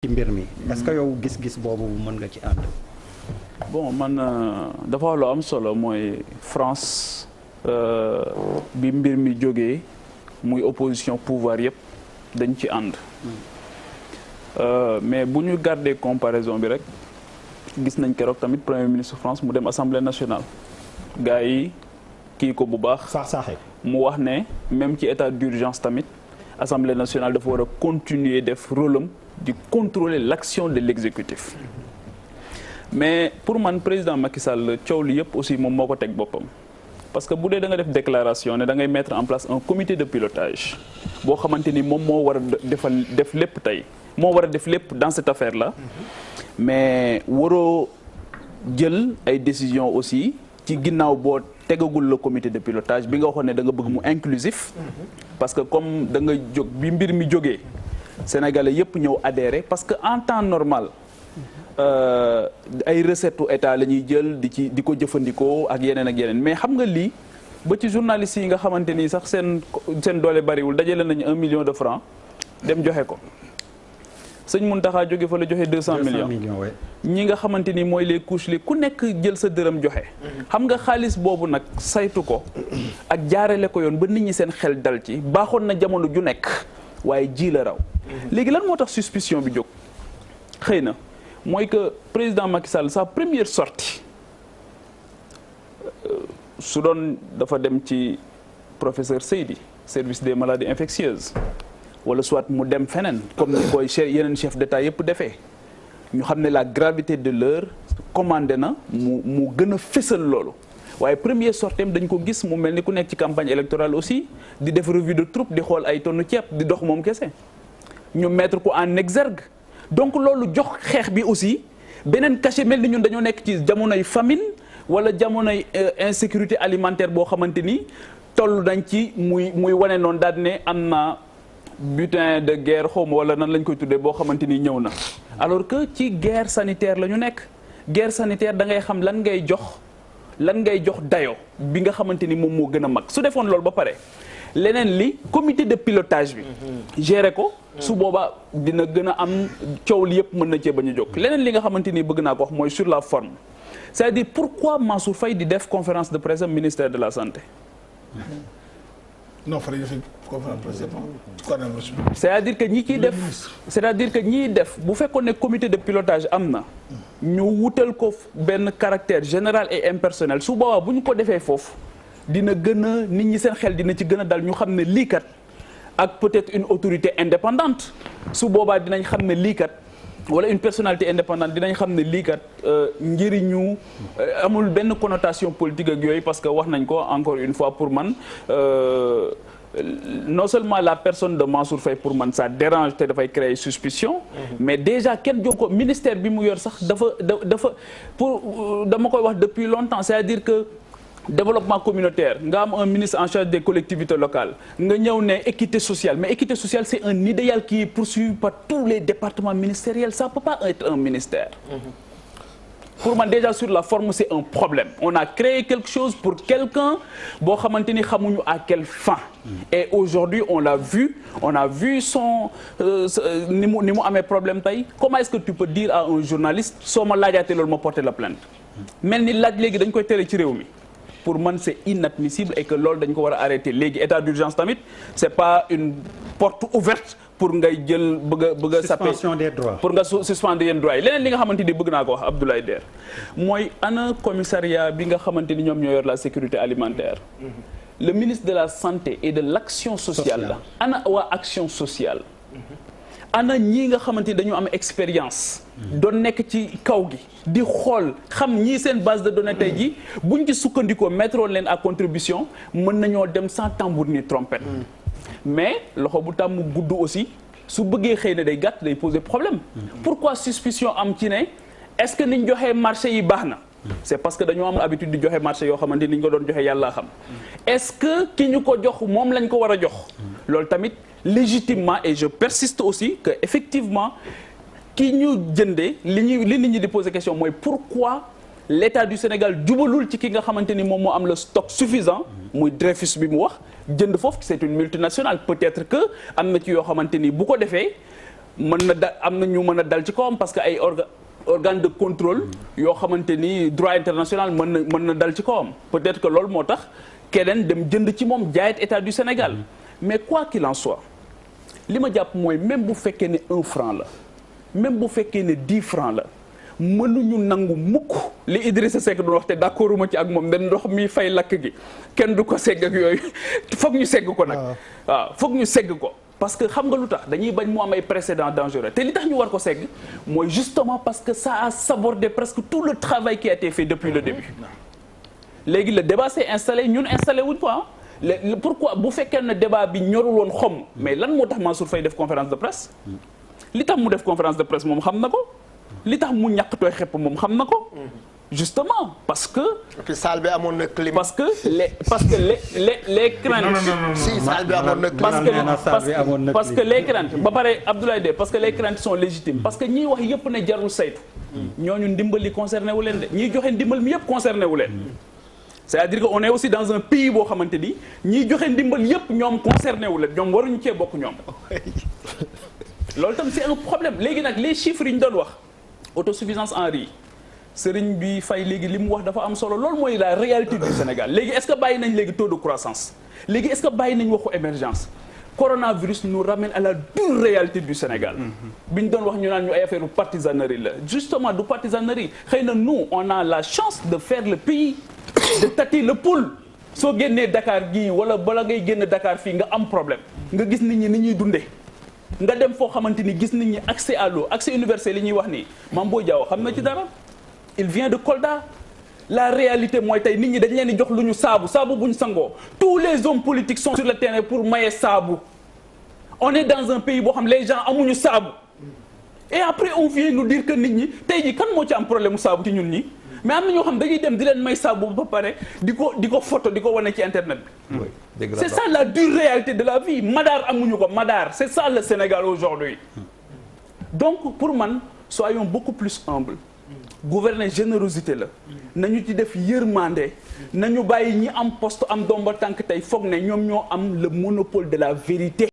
ci mbir mi est-ce que yow gis-gis boobu mën nga ci ànd. bon man dafa wax lu am solo mooy France bi mbir mi jógee muy opposition pouvoir yëpp dañ ci ànd mais bu ñu garder comparaison bi rek gis nañ keroog tamit premier ministre France mu dem assemblée nationale gars yi kii ko bu baax saax-saaxe mu wax ne même ci état d'urgence tamit assemblée nationale dafa war a continuer def rôle am di contrôler l'action de l'exécutif mais pour man président Macky Sall coow li yëpp aussi moom moo ko teg boppam parce que bu dee da nga def déclaration ne da ngay mettre en place un comité de pilotage boo xamante ni moom moo war a def lépp tey moo war a def lépp dans cette affaire là mais waroo jël ay décisions aussi ci ginnaaw boo tegagul le comité de pilotage bi nga waxoon ne da nga bëgg mu inclusif parce que comme da nga jóg bi mbir mi jógee Sénégalais yëpp ñëw adhéré parce que en temps normal ay recettes état la ñuy jël di ko jëfandikoo ak yeneen mais xam nga lii ba ci journalistes yi nga xamante ni sax seen doole bariwul dajale nañu 1 million de francs dem joxe ko sëñ Mountakha jóge fa la joxe 200 millions ñi nga xamante ni mooy les couches li ku nekk jël sa dërëm joxe xam nga xaalis boobu nag saytu ko ak jaarale ko yoon ba nit ñi seen xel dal ci baaxoon na jamono ju nekk waaye ji la raw léegi lan moo tax suspicion bi jóg xëy na mooy que président Macky Sall sa première sortie su doon dafa dem ci professeur Seydi service des maladies infectieuses wala soit mu dem feneen comme ni koy yeneen chef d'état yëpp defee ñu xam ne la gravité de l'heure commandé na mu gën a fésal loolu waaye premier sortem dañ ko gis mu mel ni ku nekk ci campagne électorale aussi di def revue de troupe di xool ay tonnu ceeb di dox moom kese ñu mettre ko en exergue donc loolu jox xeex bi aussi beneen cachet mel ni ñun dañoo nekk ci jamonoy famine wala jamonoy insécurité alimentaire boo xamante ni toll nañ ci muy wane noonu daal ne am na butin de guerre xawma wala nan lañ koy tuddee boo xamante ni ñëw na alors que ci guerre sanitaire la ñu nekk guerre sanitaire da ngay xam lan ngay jox dayo bi nga xamante ni moom moo gën a mag su defoon loolu ba pare leneen li comité de pilotage bi gérer ko su boobaa dina gën a am coow li yëpp mën na cee bañ a jóg leneen li nga xamante ni bëgg naa ko wax mooy sur la forme c'est-à-dire pourquoi Mansour Faye di def conférence de presse am ministère de la santé non c'est-à-dire que ñi ciy def c'est-à-dire que ñiy def bu fekkoon ne comité de pilotage am na ñu wutal ko benn caractère général et impersonnel su boobaa bu ñu ko defee foofu dina gën a nit ñi seen xel dina ci gën a dal ñu xam ne lii kat ak peut-être une autorité indépendante su boobaa dinañ xam ne lii kat wala une personnalité indépendante dinañ xam ne lii kat njëriñu amul benn connotation politique ak yooyu parce que wax nañ ko encore une fois pour man non seulement la personne de Mansour Faye pour man ça dérange te dafay créer suspicion mais déjà kenn jox ko ministère bi mu yor sax dafa pour dama koy wax depuis longtemps c'est-à-dire que développement communautaire nga am un ministre en charge des collectivités locales nga ñëw ne équité sociale mais équité sociale c'est un idéal qui est poursuivi par tous les départements ministériels ça peut pas être un ministère pour man déjà sur la forme c'est un problème on a créé quelque chose pour quelqu'un boo xamante ni xamuñu à quelle fin et aujourd'hui on a vu son ni mu amee problème tey comment est-ce que tu peux dire à un journaliste soo ma laajaatee loolu ma porter la plainte mel ni laaj léegi dañ koy tere ci réew mi pour man c'est inadmissible et que loolu dañ ko war a arrêter léegi état d'urgence tamit c'est pas une porte ouverte pour ngay jël bëgg a saper suspension des droits pour nga suspendre yenn droits yi leneen li nga xamante ni bëgg naa ko wax Abdoulaye Der mooy ana commissariat bi nga xamante ni ñoom ñoo yor la sécurité alimentaire le ministre de la santé et de l'action sociale la ana waa action sociale ana ñii nga xamante ni dañu am expérience doon nekk ci kaw gi di xool xam ñii seen base de données tey ji buñ ci sukkandikoo mettre leen à contribution mën nañoo dem sans tambour ni trompette mais loxo bu tàmm gudd aussi su bëggee xëy na day gàtt day poser problème pourquoi suspicion am ci ne est-ce que niñ joxee marché yi baax na c'est parce que dañoo am habitude di joxe marché yoo xamante ni ñu ko doon joxe yàlla xam est-ce que ki ñu ko jox moom lañ ko war a jox loolu tamit légitimement et je persiste aussi que effectivement ki ñu jëndee li nit ñi di poser question mooy pourquoi l'État du Sénégal jubalul ci ki nga xamante ni moom moo am le stock suffisant muy Dreyfus bi mu wax jënd foofu c'est une multinationale peut-être que am na ci yoo xamante ni bu ko defee mën na da am na ñu mën a dal ci kawam parce que ay organe de contrôle yoo xamante ni droit international mën na dal ci kawam peut-être que loolu moo tax keneen dem jënd ci moom jaayet état du Sénégal mais quoi qu'il en soit li ma jàpp mooy même bu fekkee ne 1 franc la même bu fekkee ne 10 francs la mënuñu nangu mukk li Idrissa Seck doon wax te d'accord ma ci ak moom dañ ndox mi fay lakk gi kenn du ko segg ak yooyu foog ñu segg ko nag waaw foog ñu segg ko parce que xam nga lu tax dañuy bañ mu am ay précédents dangereux te li tax ñu war ko segg mooy justement parce que ça a sabordé presque tout le travail qui a été fait depuis le début léegi le débat s'est installé ñun installé wuñ ko pourquoi bu fekkee ne débat bi ñorul woon xom mais lan moo tax Mansour Faye def conférence de presse li tax mu def conférence de presse moom xam na ko li tax mu ñàkk tooy xepp moom xam na ko justement parce que. et puis salle bi amoon na clim. parce que les craintes. si salle bi amoon na clim. parce que les craintes ba pare Abdoulaye De parce que les craintes sont légitimes parce que ñiy wax yëpp ne jarul saytu. ñooñu ndimbal li concerné wu leen de ñiy joxe ndimbal mi yëpp concerné wu leen. c'est-à-dire que on est aussi dans un pays boo xamante ni ñiy joxe ndimbal yëpp ñoom concerné wu leen ñoom waruñu cee bokk ñoom. loolu tam c'est un problème léegi nag les chiffres yi ñu doon wax autosuffisance en riz. Sëriñ bi Faye léegi li mu wax dafa am solo loolu mooy la réalité du Sénégal léegi est-ce que bàyyi nañ léegi taux de croissance léegi est-ce que bàyyi nañ waxu émergence coronavirus nous ramène à la dure réalité du Sénégal bi ñu doon wax ñu naan ñu ay affaire partisanerie la justement du partisanerie xëy na nous on a la chance de faire le pays de tâter le pouls soo génnee Dakar gii wala bala ngay génn Dakar fii nga am problème nga gis nit ñi ni ñuy dundee nga dem foo xamante ni gis nit ñi accès à l'eau accès universel li ñuy wax nii Mame Boye Diao xam na ci dara il vient de Kolda la réalité mooy tey nit ñi dañ leen di jox lu ñu saabu bu ñu sangoo tous les hommes politiques sont sur le terrain pour maye saabu on est dans un pays boo xam les gens amuñu saabu et après on vient nous dire que nit ñi tey jii kan moo ci am problème mu saabu ci ñun ñi mais am na ñoo xam dañuy dem di leen may saabu ba pare di ko photo di ko wane ci internet bi. C'est ça la dure réalité de la vie Madar amuñu ko Madar c'est ça le Sénégal aujourd'hui donc pour man soyons beaucoup plus humbles. Gouverner générosité la nañu ci def yërmande nañu bàyyi ñi am poste am domba tànk tey foog ne ñoom ñoo am le monopole de la vérité